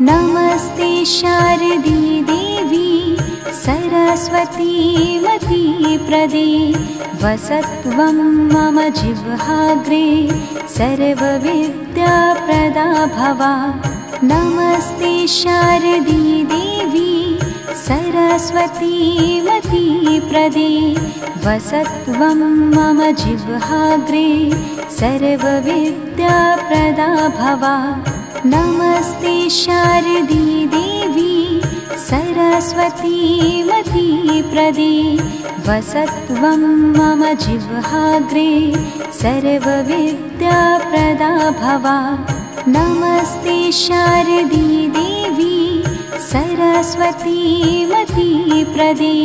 नमस्ते शारदे देवी सरस्वती मती प्रदे वसत्वं मम जिह्वाग्रे सर्वविद्याप्रदा भव। नमस्ते शारदे देवी सरस्वती मती प्रदे वसत्वं मम जिह्वाग्रे सर्वविद्याप्रदा भव। नमस्ते शारदे देवी सरस्वती मती प्रदे वसत्वं मम जिह्वाग्रे सर्वविद्याप्रदा भव। नमस्ते शारदे देवी सरस्वती मती प्रदे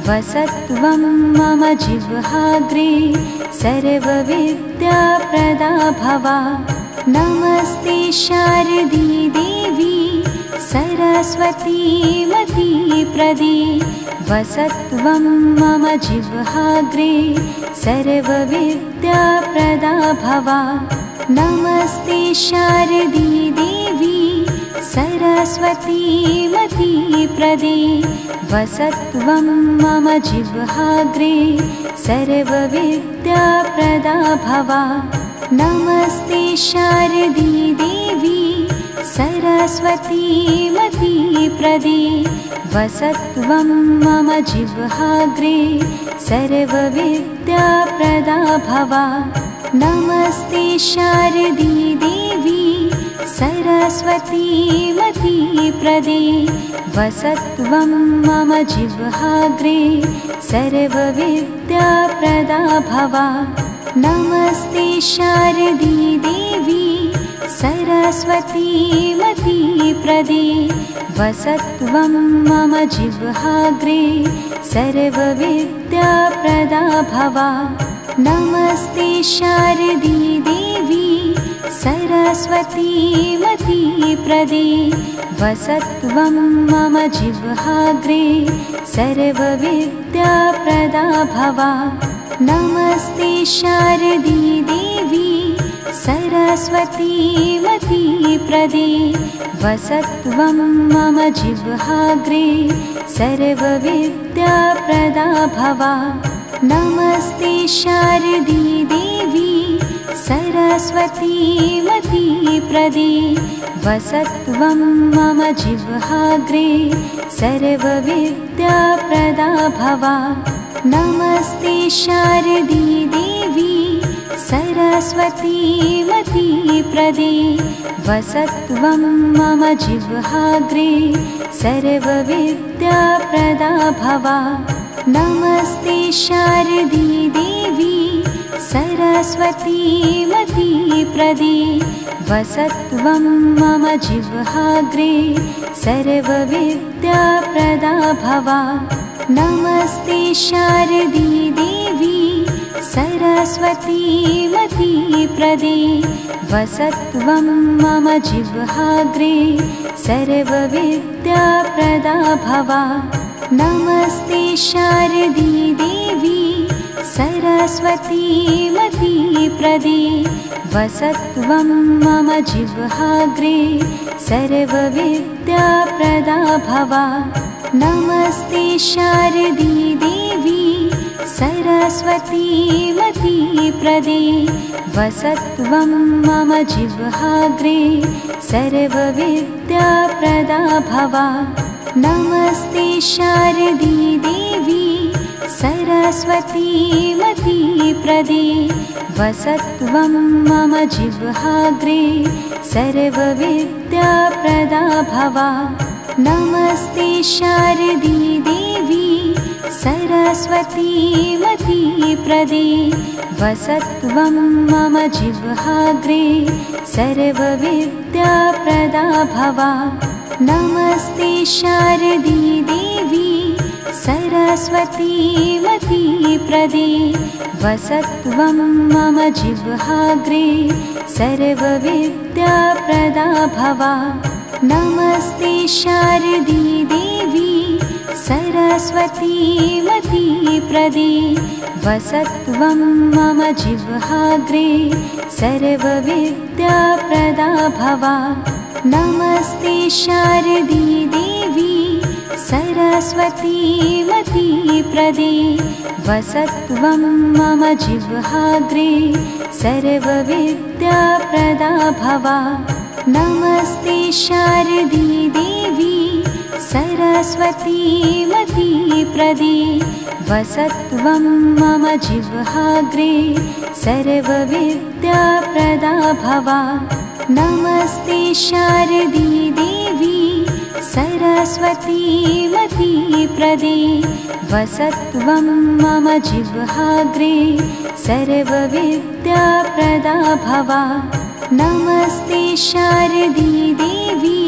वसत्वं मम जिह्वाग्रे सर्वविद्याप्रदा भव। नमस्ते शारदे देवी सरस्वती मती प्रदे वसत्वं मम जिह्वाग्रे सर्वविद्याप्रदा भव। नमस्ते शारदे देवी सरस्वती मती प्रदे वसत्वं मम जिह्वाग्रे सर्वविद्याप्रदा भव। नमस्ते शारदे देवी सरस्वती मती प्रदे वसत्वं मम जिह्वाग्रे सर्वविद्याप्रदा भव। नमस्ते शारदे देवी सरस्वती मती प्रदे वसत्वं मम जिह्वाग्रे सर्वविद्याप्रदा भव। नमस्ते शारदे देवी सरस्वती मती प्रदे वसत्वं मम जिह्वाग्रे सर्वविद्याप्रदा भव। नमस्ते शारदे देवी सरस्वती मती प्रदे वसत्वं मम जिह्वाग्रे सर्वविद्याप्रदा भव। नमस्ते शारदे देवी सरस्वती मती प्रदे वसत्वं मम जिह्वाग्रे सर्वविद्याप्रदा भव। नमस्ते शारदे देवी सरस्वती मती प्रदे वसत्वं मम जिह्वाग्रे सर्वविद्याप्रदा भव। नमस्ते शारदे देवी सरस्वती मती प्रदे वसत्वं मम जिह्वाग्रे सर्वविद्याप्रदा भव। नमस्ते शारदे देवी सरस्वती मती प्रदे वसत्वं मम जिह्वाग्रे सर्वविद्याप्रदा भव। नमस्ते शारदे देवी सरस्वती मती प्रदे वसत्वं मम जिह्वाग्रे सर्वविद्याप्रदा भव। नमस्ते शारदे देवी सरस्वती मती प्रदे वसत्वं मम जिह्वाग्रे सर्वविद्याप्रदा भव। नमस्ते शारदे देवी सरस्वती मती प्रदे वसत्वं मम जिह्वाग्रे सर्वविद्याप्रदा भव। नमस्ते शारदे देवी सरस्वती मती प्रदे वसत्वं मम जिह्वाग्रे सर्वविद्याप्रदा भव। नमस्ते शारदे देवी सरस्वती मती प्रदे वसत्वं मम जिह्वाग्रे सर्वविद्याप्रदा भव। नमस्ते शारदे देवी सरस्वती मती प्रदे वसत्वं मम जिह्वाग्रे सर्वविद्याप्रदा भव। नमस्ते शारदे देवी सरस्वती मती प्रदे वसत्वं मम जिह्वाग्रे सर्वविद्याप्रदा भव। नमस्ते शारदी देवी सरस्वती मती प्रदे वसत्वं मम जिह्वाग्रे सर्वविद्याप्रदा भवा। नमस्ते शारदी देवी सरस्वती मती प्रदे वसत्वं मम जिह्वाग्रे सर्वविद्याप्रदा भवा। नमस्ते शारदी देवी सरस्वती मती प्रदे वसत्वं मम जिह्वाग्रे सर्वविद्याप्रदा भवा। नमस्ते शारदी देवी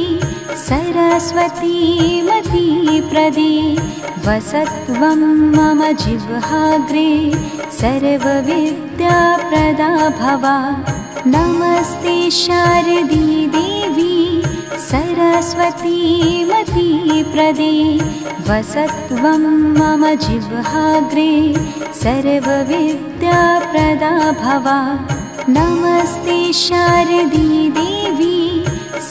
सरस्वती मती प्रदे वसत्वं मम जिह्वाग्रे सर्वविद्याप्रदा भवा। नमस्ते शारदी देवी सरस्वती मती प्रदे वसत्वं मम जिह्वाग्रे सर्वविद्याप्रदा भवा। नमस्ते शारदी देवी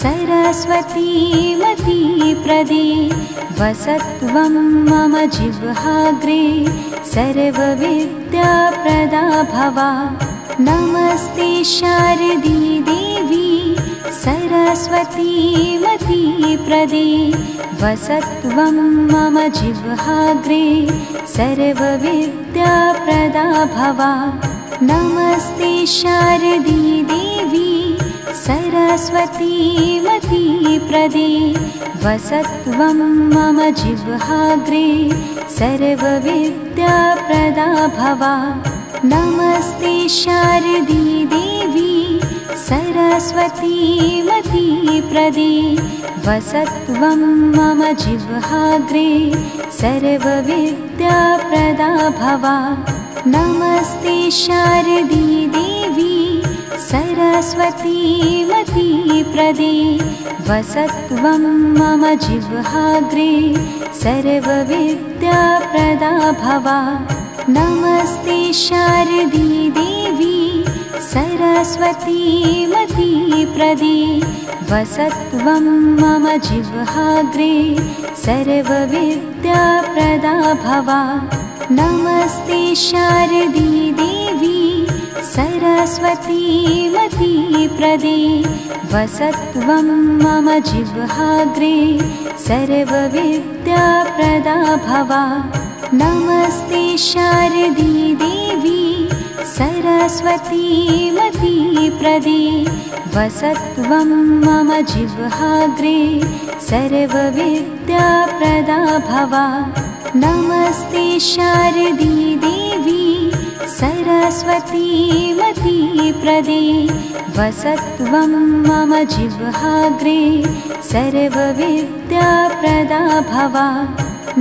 सरस्वती मती प्रदे वसत्वं मम जिह्वाग्रे सर्वविद्याप्रदा भवा। नमस्ते शारदी देवी सरस्वती मती प्रदे वसत्वं मम जिह्वाग्रे सर्वविद्याप्रदा भवा। नमस्ते शारदी देवी सरस्वती मती प्रदे वसत्वं मम जिह्वाग्रे सर्वविद्याप्रदा भवा। नमस्ते शारदी देवी सरस्वती मती प्रदे वसत्वं मम जिह्वाग्रे सर्वविद्याप्रदा भवा। नमस्ते शारदी देवी सरस्वती मती प्रदे वसत्वं मम जिह्वाग्रे सर्वविद्याप्रदा भवा। नमस्ते शारदी देवी सरस्वती मती प्रदे वसत्वं मम जिह्वाग्रे सर्वविद्याप्रदा भवा। नमस्ते शारदी देवी सरस्वती मती प्रदे वसत्वं मम जिह्वाग्रे सर्वविद्याप्रदा भवा। नमस्ते शारदी देवी सरस्वती मती प्रदे वसत्वं मम जिह्वाग्रे सर्वविद्याप्रदा भवा। नमस्ते शारदी देवी सरस्वती मती प्रदे वसत्वं मम जिह्वाग्रे सर्वविद्याप्रदा भवा।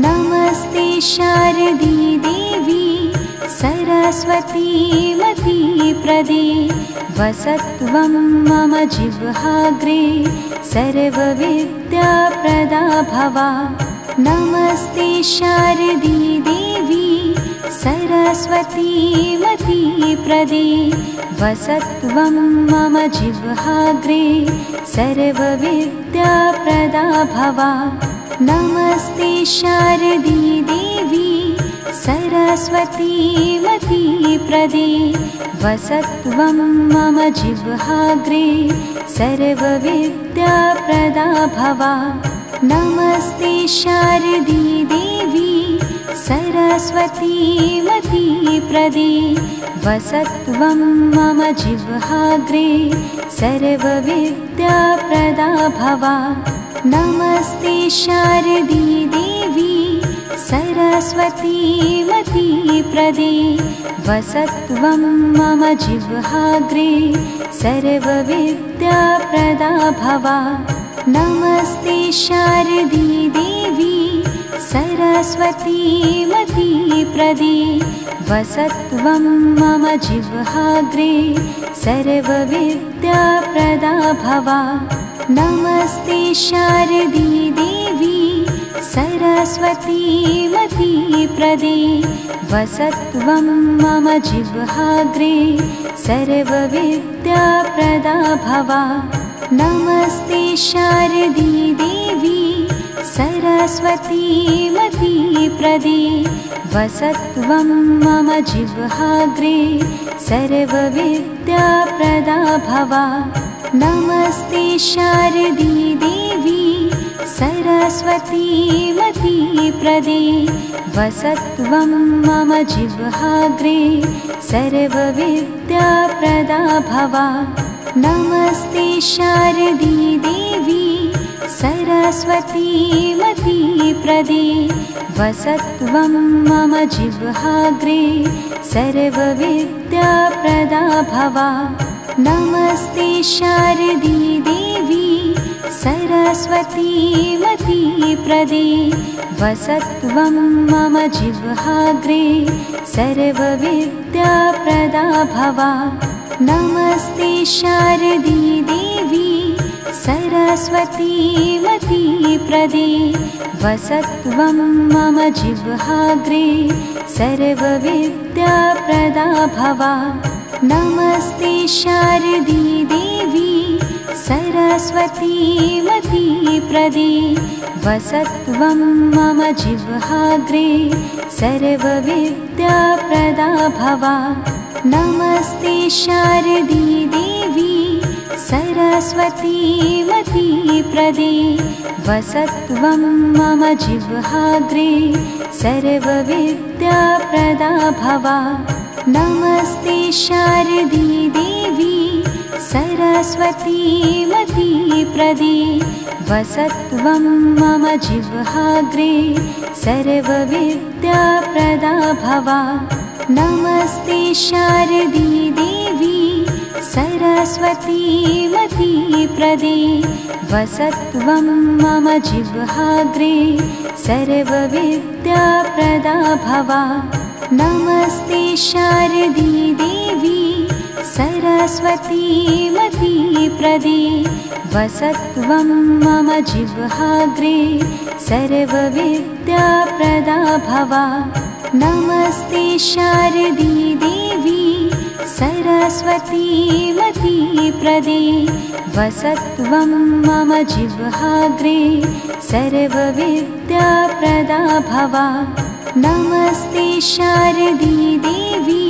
नमस्ते शारदी देवी सरस्वती मती प्रदे वसत्वं मम जिह्वाग्रे सर्वविद्याप्रदा भवा। नमस्ते शारदी देवी सरस्वती मती प्रदे वसत्वं मम जिह्वाग्रे सर्वविद्याप्रदा भवा। नमस्ते शारदी देवी सरस्वती मती प्रदे वसत्वं मम जिह्वाग्रे सर्वविद्याप्रदा भवा। नमस्ते शारदी देवी सरस्वती मती प्रदे वसत्वं मम जिह्वाग्रे सर्वविद्याप्रदा भवा। नमस्ते शारदी देवी सरस्वती मती प्रदे वसत्वं मम जिह्वाग्रे सर्वविद्याप्रदा भवा। नमस्ते शारदी देवी सरस्वती मती प्रदे वसत्वं मम जिह्वाग्रे सर्वविद्याप्रदा भवा। नमस्ते शारदी देवी सरस्वती मती प्रदे वसत्वं मम जिह्वाग्रे सर्वविद्याप्रदा भवा। नमस्ते शारदी देवी सरस्वतीमती प्रदे वसत्वं मम जिह्वाग्रे सर्वविद्याप्रदा भव नमस्ते शारदी देवी सरस्वतीमती प्रदे वसत्वं मम जिह्वाग्रे सर्वविद्याप्रदा भव नमस्ते शारदी देवी सरस्वतीमती प्रदे वसत्वं मम जिह्वाग्रे सर्वविद्याप्रदा भव नमस्ते शारदी देवी सरस्वतीमती प्रदे वसत्वं मम जिह्वाग्रे सर्वविद्याप्रदा भव नमस्ते शारदी देवी सरस्वतीमती प्रदे वसत्वं मम जिह्वाग्रे सर्वविद्याप्रदा भव नमस्ते शारदी देवी सरस्वतीमती प्रदे वसत्वं मम जिह्वाग्रे सर्वविद्याप्रदा भव नमस्ते शारदी देवी सरस्वतीमती प्रदे वसत्वं मम जिह्वाग्रे सर्वविद्याप्रदा भव नमस्ते शारदी देवी सरस्वतीमती प्रदे वसत्वं मम जिह्वाग्रे सर्वविद्याप्रदा भव नमस्ते शारदी देवी सरस्वतीमती प्रदे वसत्वं मम जिह्वाग्रे सर्वविद्याप्रदा भव नमस्ते शारदी देवी सरस्वतीमती प्रदे वसत्वं मम जिह्वाग्रे सर्वविद्याप्रदा भव नमस्ते शारदी देवी सरस्वतीमती प्रदे वसत्वं मम जिह्वाग्रे सर्वविद्याप्रदा भव नमस्ते शारदी देवी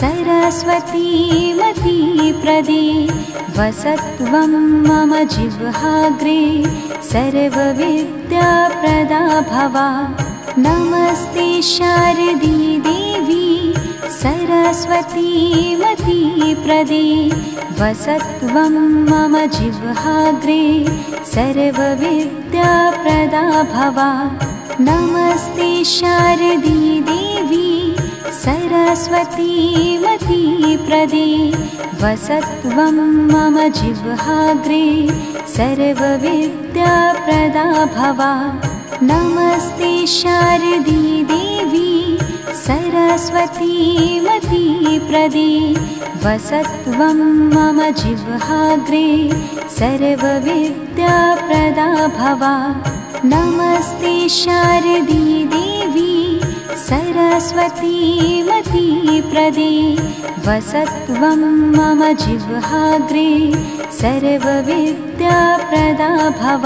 सरस्वतीमती प्रदे वसत्वं मम जिह्वाग्रे सर्वविद्याप्रदा भव नमस्ते शारदी देवी सरस्वतीमती प्रदे वसत्वं मम जिह्वाग्रे सर्वविद्याप्रदा भव नमस्ते शारदी देवी सरस्वतीमती प्रदे वसत्वं मम जिह्वाग्रे सर्वविद्याप्रदा भव नमस्ते शारदी देवी सरस्वतीमती प्रदे वसत्वं मम जिह्वाग्रे सर्वविद्याप्रदा भव नमस्ते शारदी देवी सरस्वतीमती प्रदे वसत्वं मम जिह्वाग्रे सर्वविद्याप्रदा भव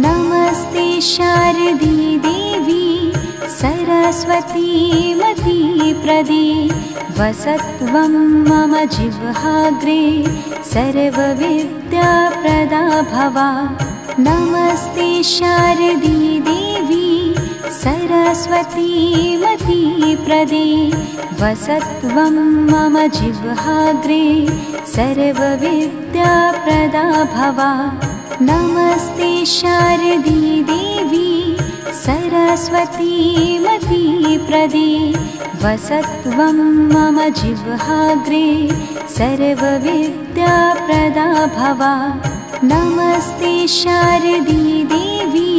नमस्ते शारदी देवी सरस्वतीमती प्रदे वसत्वं मम जिह्वाग्रे सर्वविद्याप्रदा भव नमस्ते शारदी देवी सरस्वतीमती प्रदे वसत्वं मम जिह्वाग्रे सर्वविद्याप्रदा भव नमस्ते शारदी देवी सरस्वतीमती प्रदे वसत्वं मम जिह्वाग्रे सर्वविद्याप्रदा भव नमस्ते शारदी देवी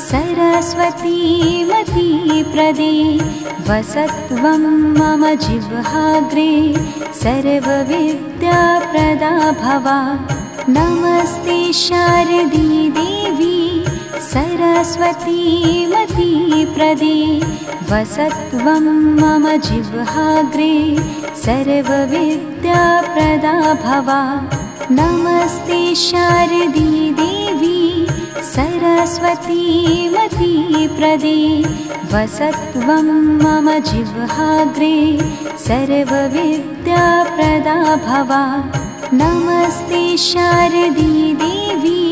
सरस्वतीमती प्रदे वसत्वं मम जिह्वाग्रे सर्वविद्याप्रदा भव नमस्ते शारदी देवी सरस्वतीमती प्रदे वसत्वं मम जिह्वाग्रे सर्वविद्याप्रदा भव नमस्ते शारदी देवी सरस्वती मती प्रदे वसत्वं मम जिह्वाग्रे सर्वविद्याप्रदा भवा नमस्ते शारदी देवी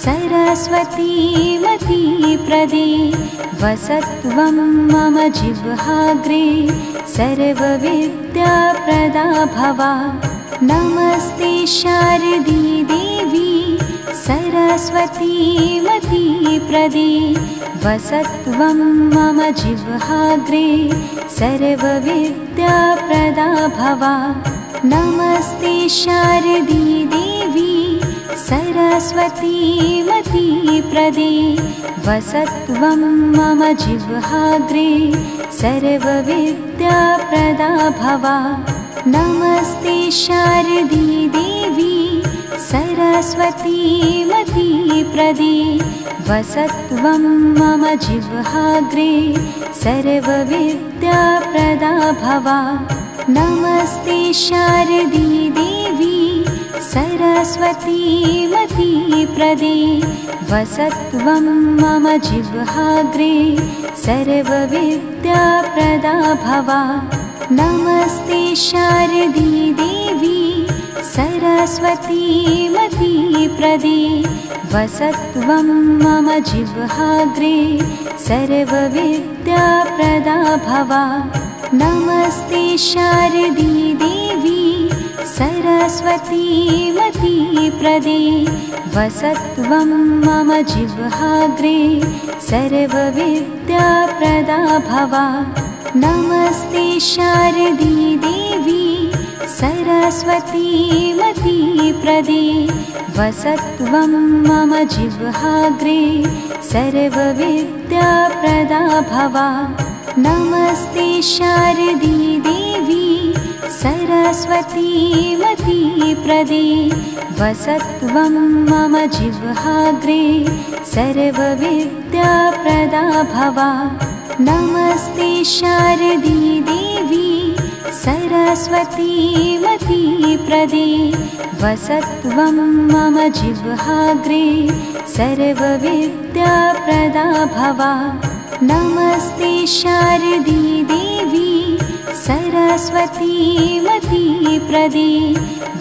सरस्वती मती प्रदे वसत्वं मम जिह्वाग्रे सर्वविद्याप्रदा भवा नमस्ते शारदी देवी सरस्वती मती प्रदे वसत्वं मम जिह्वाग्रे सर्वविद्याप्रदा भवा नमस्ते शारदी देवी सरस्वती मती प्रदे वसत्वं मम जिह्वाग्रे सर्वविद्याप्रदा भवा नमस्ते शारदी देवी सरस्वती मती प्रदे वसत्वं मम जिह्वाग्रे सर्वविद्याप्रदा भवा नमस्ते शारदी देवी सरस्वती मती प्रदे वसत्वं मम जिह्वाग्रे सर्वविद्याप्रदा भवा नमस्ते शारदी देवी सरस्वती मती प्रदे वसत्वं मम जिह्वाग्रे सर्वविद्याप्रदा भवा नमस्ते शारदी देवी सरस्वती मती प्रदे वसत्वं मम जिह्वाग्रे सर्वविद्याप्रदा भवा नमस्ते शारदी देवी सरस्वती मती प्रदे वसत्वं मम जिह्वाग्रे सर्वविद्याप्रदा भवा नमस्ते शारदी देवी सरस्वती मती प्रदे वसत्वं मम जिह्वाग्रे सर्वविद्याप्रदा भवा नमस्ते शारदी देवी सरस्वती मती प्रदे वसत्वं मम जिह्वाग्रे सर्वविद्याप्रदा भवा नमस्ते शारदी देवी सरस्वती मती प्रदे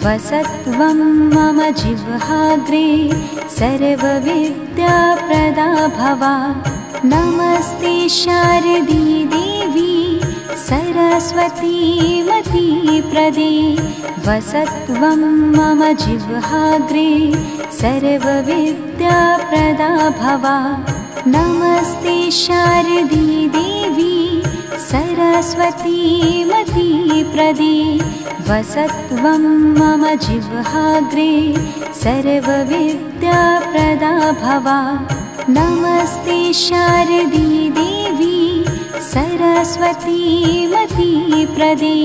वसत्वं मम जिह्वाग्रे सर्वविद्याप्रदा भवा नमस्ते शारदी देवी सरस्वती मती प्रदे वसत्वं मम जिह्वाग्रे सर्वविद्याप्रदा भवा नमस्ते शारदी देवी सरस्वती मती प्रदे वसत्वं मम जिह्वाग्रे सर्वविद्याप्रदा भवा नमस्ते शारदी देवी सरस्वती मती प्रदे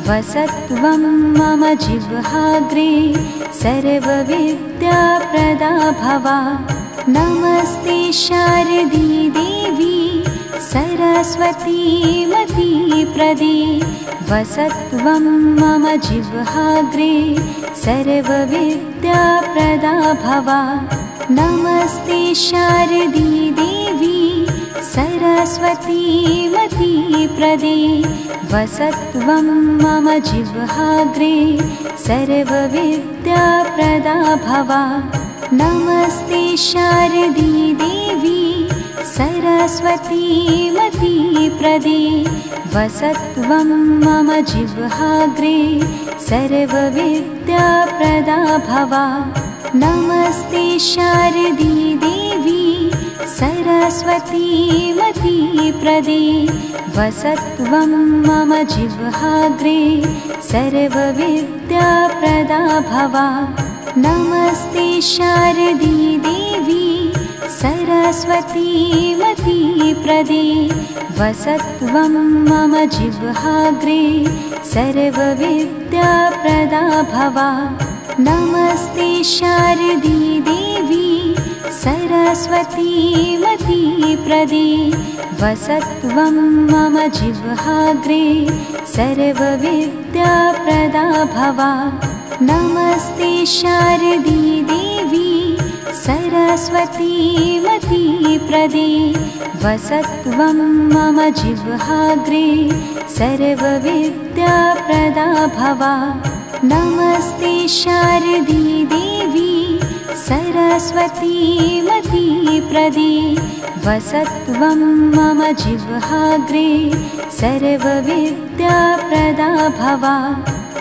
वसत्वं मम जिह्वाग्रे सर्वविद्याप्रदा भवा नमस्ते शारदी देवी सरस्वती मती प्रदे वसत्वं मम जिह्वाग्रे सर्वविद्याप्रदा भवा नमस्ते शारदी देवी सरस्वती मती प्रदे वसत्वं मम जिह्वाग्रे सर्वविद्याप्रदा भवा नमस्ते शारदी देवी सरस्वती मती प्रदे वसत्वं मम जिह्वाग्रे सर्वविद्याप्रदा भवा नमस्ते शारदी देवी सरस्वती मती प्रदे वसत्वं मम जिह्वाग्रे सर्वविद्याप्रदा भवा नमस्ते शारदी देवी सरस्वती मती प्रदे वसत्वं मम जिह्वाग्रे सर्वविद्याप्रदा भवा नमस्ते शारदी देवी सरस्वती मती प्रदे वसत्वं मम जिह्वाग्रे सर्वविद्याप्रदा भवा नमस्ते शारदी देवी सरस्वती मती प्रदे वसत्वं मम जिह्वाग्रे सर्वविद्याप्रदा भव। नमस्ते शारदी देवी सरस्वती मती प्रदे वसत्वं मम जिह्वाग्रे सर्वविद्याप्रदा भव।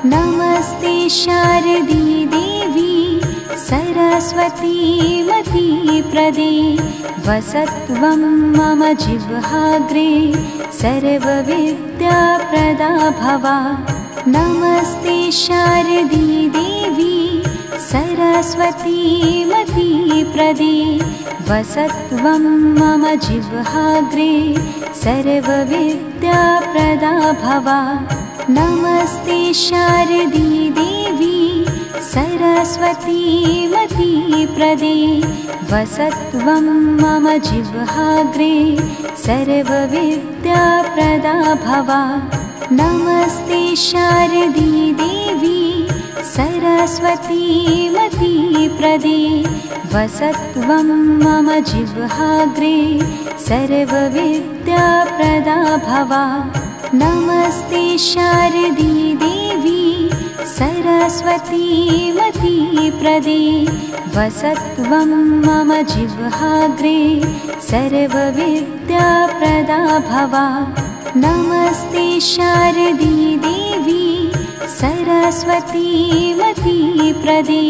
नमस्ते शारदी देवी सरस्वती मती प्रदे वसत्वं मम जिह्वाग्रे सर्वविद्याप्रदा भव। नमस्ते शारदी देवी सरस्वती मती प्रदे वसत्वं मम जिह्वाग्रे सर्वविद्याप्रदा भव। नमस्ते शारदी देवी सरस्वती मती प्रदे वसत्वं मम जिह्वाग्रे सर्वविद्याप्रदा भव। नमस्ते शारदी देवी सरस्वती मती प्रदे वसत्वं मम जिह्वाग्रे सर्वविद्याप्रदा भव। नमस्ते शारदी देवी सरस्वती मती प्रदे वसत्वं मम जिह्वाग्रे सर्वविद्याप्रदा भव। नमस्ते शारदी देवी सरस्वती मती प्रदे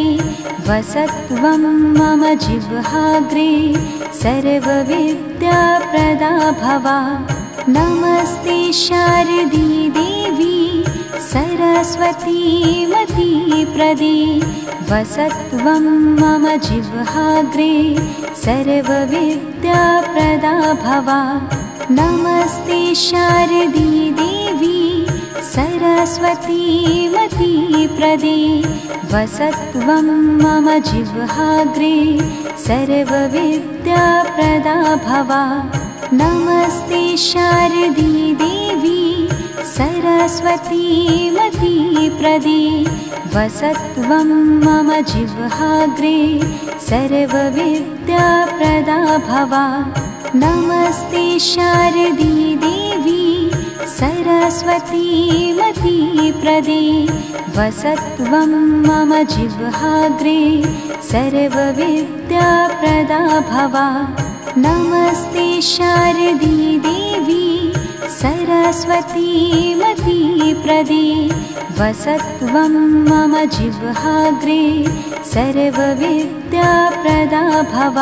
वसत्वं मम जिह्वाग्रे सर्वविद्याप्रदा भव। नमस्ते शारदी देवी सरस्वती मती प्रदे वसत्वं मम जिह्वाग्रे सर्वविद्याप्रदा भव। नमस्ते शारदी देवी सरस्वती मती प्रदे वसत्वं मम जिह्वाग्रे सर्वविद्याप्रदा भव। नमस्ते शारदी देवी सरस्वती मती प्रदे वसत्वं मम जिह्वाग्रे सर्वविद्याप्रदा भव। नमस्ते शारदी देवी सरस्वती मती प्रदे वसत्वं मम जिह्वाग्रे सर्वविद्याप्रदा भव। नमस्ते शारदी देवी सरस्वती मती प्रदे वसत्वं मम जिह्वाग्रे सर्वविद्याप्रदा भव।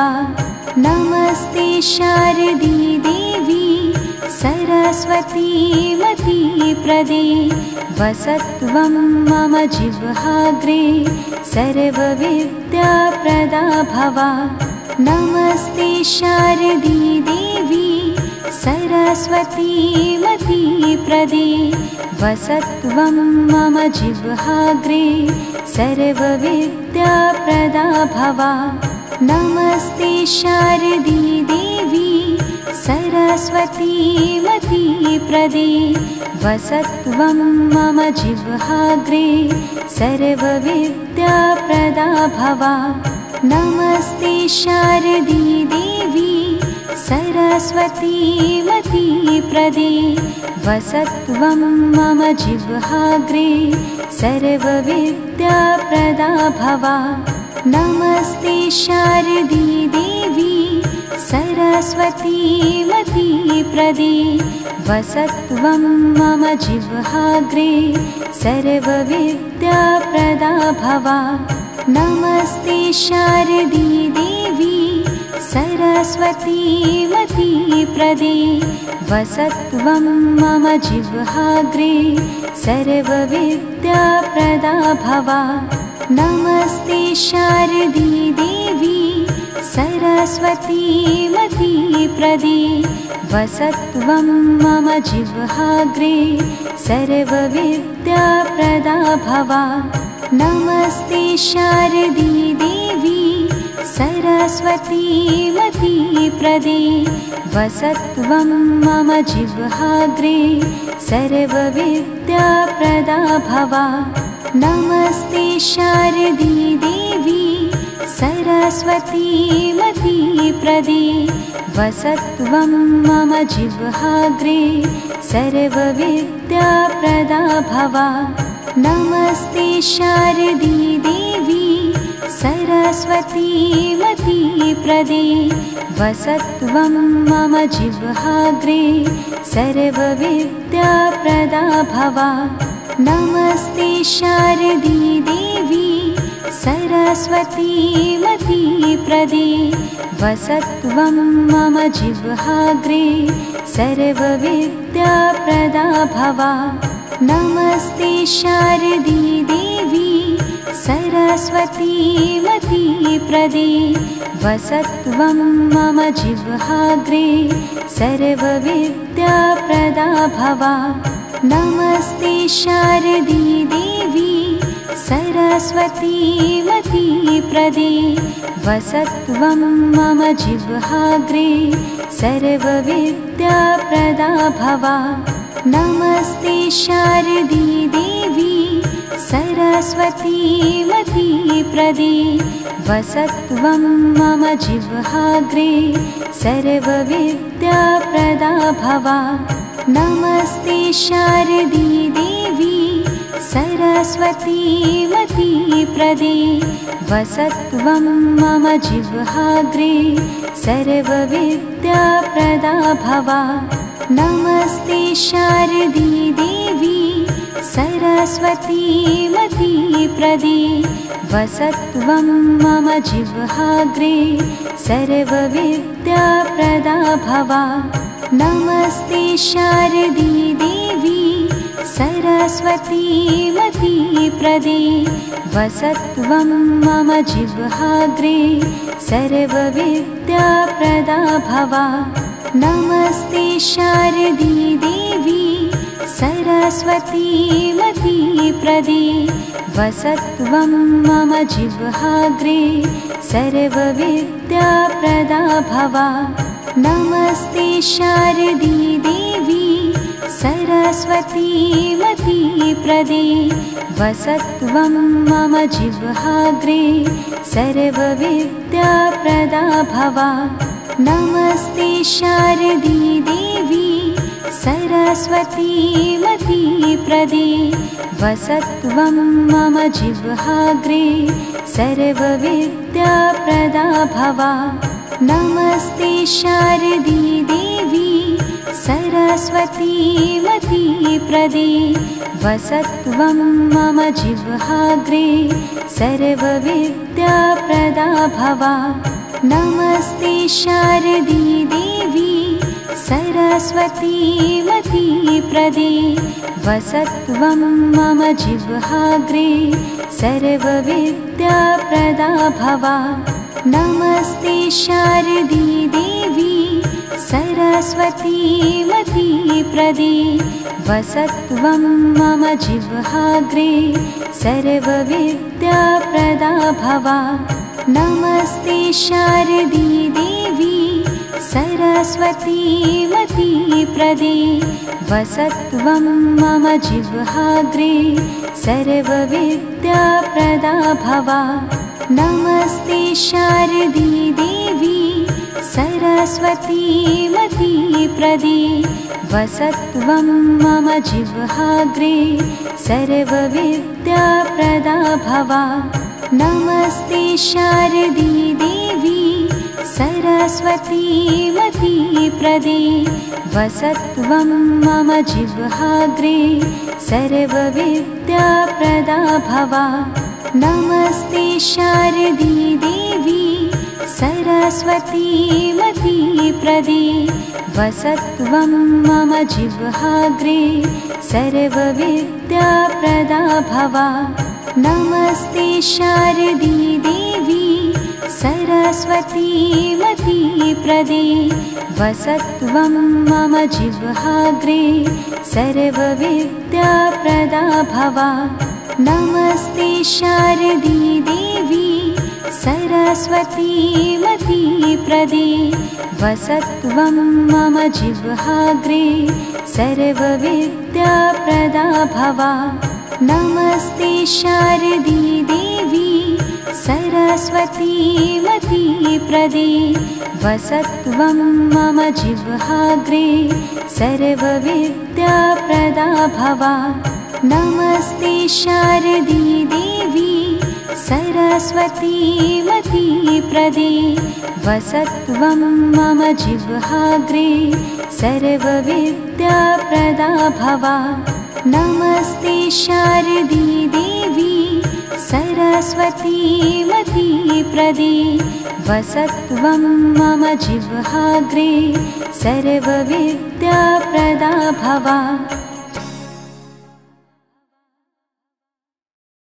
नमस्ते शारदी देवी सरस्वती मती प्रदे वसत्वं मम जिह्वाग्रे सर्वविद्याप्रदा भव। नमस्ते शारदी देवी सरस्वती मती प्रदे वसत्वं मम जिह्वाग्रे सर्वविद्याप्रदा भव। नमस्ते शारदी देवी सरस्वती मती प्रदे वसत्वं मम जिह्वाग्रे सर्वविद्याप्रदा भव। नमस्ते शारदी देवी सरस्वती मती प्रदे वसत्वं मम जिह्वाग्रे सर्वविद्याप्रदा भव। नमस्ते शारदी देवी सरस्वती मती प्रदे वसत्वं मम जिह्वाग्रे सर्वविद्याप्रदा भव। नमस्ते शारदी देवी सरस्वती मती प्रदे वसत्वं मम जिह्वाग्रे सर्वविद्याप्रदा भव। नमस्ते शारदी देवी सरस्वती मती प्रदे वसत्वं मम जिह्वाग्रे सर्वविद्याप्रदा भव। नमस्ते शारदी देवी सरस्वती मती प्रदे वसत्वं मम जिह्वाग्रे सर्वविद्याप्रदा भव। नमस्ते शारदी देवी सरस्वती मती प्रदे वसत्वं मम जिह्वाग्रे सर्वविद्याप्रदा भव। नमस्ते शारदी देवी सरस्वती मती प्रदे वसत्वं मम जिह्वाग्रे सर्वविद्याप्रदा भव। नमस्ते शारदी देवी सरस्वती मती प्रदे वसत्वं मम जिह्वाग्रे सर्वविद्याप्रदा भव। नमस्ते शारदी देवी सरस्वती मती प्रदे वसत्वं मम जिह्वाग्रे सर्वविद्याप्रदा भव। नमस्ते शारदी देवी सरस्वती मती प्रदे वसत्वं मम जिह्वाग्रे सर्वविद्याप्रदा भव। नमस्ते शारदी देवी सरस्वती मती प्रदे वसत्वं मम जिह्वाग्रे सर्वविद्याप्रदा भव। नमस्ते शारदी देवी सरस्वती मती प्रदे वसत्वं मम जिह्वाग्रे सर्वविद्याप्रदा भव। नमस्ते शारदी देवी सरस्वती मती प्रदे वसत्वं मम जिह्वाग्रे सर्वविद्याप्रदा भव। नमस्ते शारदी देवी सरस्वती मती प्रदे वसत्वं मम जिह्वाग्रे सर्वविद्याप्रदा भव। नमस्ते शारदी देवी सरस्वती मती प्रदे वसत्वं मम जिह्वाग्रे सर्वविद्याप्रदा भव। नमस्ते शारदी देवी सरस्वती मती प्रदे वसत्वं मम जिह्वाग्रे सर्वविद्याप्रदा भव। नमस्ते शारदी देवी सरस्वती मती प्रदे वसत्वं मम जिह्वाग्रे सर्वविद्याप्रदा भव। नमस्ते शारदी देवी सरस्वती मती प्रदे वसत्वं मम जिह्वाग्रे सर्वविद्याप्रदा भव। नमस्ते शारदी देवी सरस्वती मती प्रदे वसत्वं मम जिह्वाग्रे सर्वविद्याप्रदा भव। नमस्ते शारदी देवी सरस्वती मती प्रदे वसत्वं मम जिह्वाग्रे सर्वविद्याप्रदा भव। नमस्ते शारदी देवी सरस्वती मती प्रदे वसत्वं मम जिह्वाग्रे सर्वविद्याप्रदा भव। नमस्ते शारदी देवी सरस्वती मती प्रदे वसत्वं मम जिह्वाग्रे सर्वविद्याप्रदा भव। नमस्ते शारदी देवी सरस्वती मती प्रदे वसत्वं मम जिह्वाग्रे सर्वविद्याप्रदा भव। नमस्ते शारदी देवी सरस्वती मती प्रदे वसत्वं मम जिह्वाग्रे सर्वविद्याप्रदा भव। नमस्ते शारदी देवी सरस्वती मती प्रदे वसत्वं मम जिह्वाग्रे सर्वविद्याप्रदा भव। नमस्ते शारदी देवी सरस्वती मती प्रदे वसत्वं मम जिह्वाग्रे सर्वविद्याप्रदा भव। नमस्ते शारदी देवी सरस्वती मती प्रदे वसत्वं मम जिह्वाग्रे सर्वविद्याप्रदा भवा नमस्ते शारदी देवी सरस्वती मती प्रदे वसत्वं मम जिह्वाग्रे सर्वविद्याप्रदा भवा नमस्ते शारदी देवी सरस्वती मती प्रदे वसत्वं मम जिह्वाग्रे सर्वविद्याप्रदा भवा।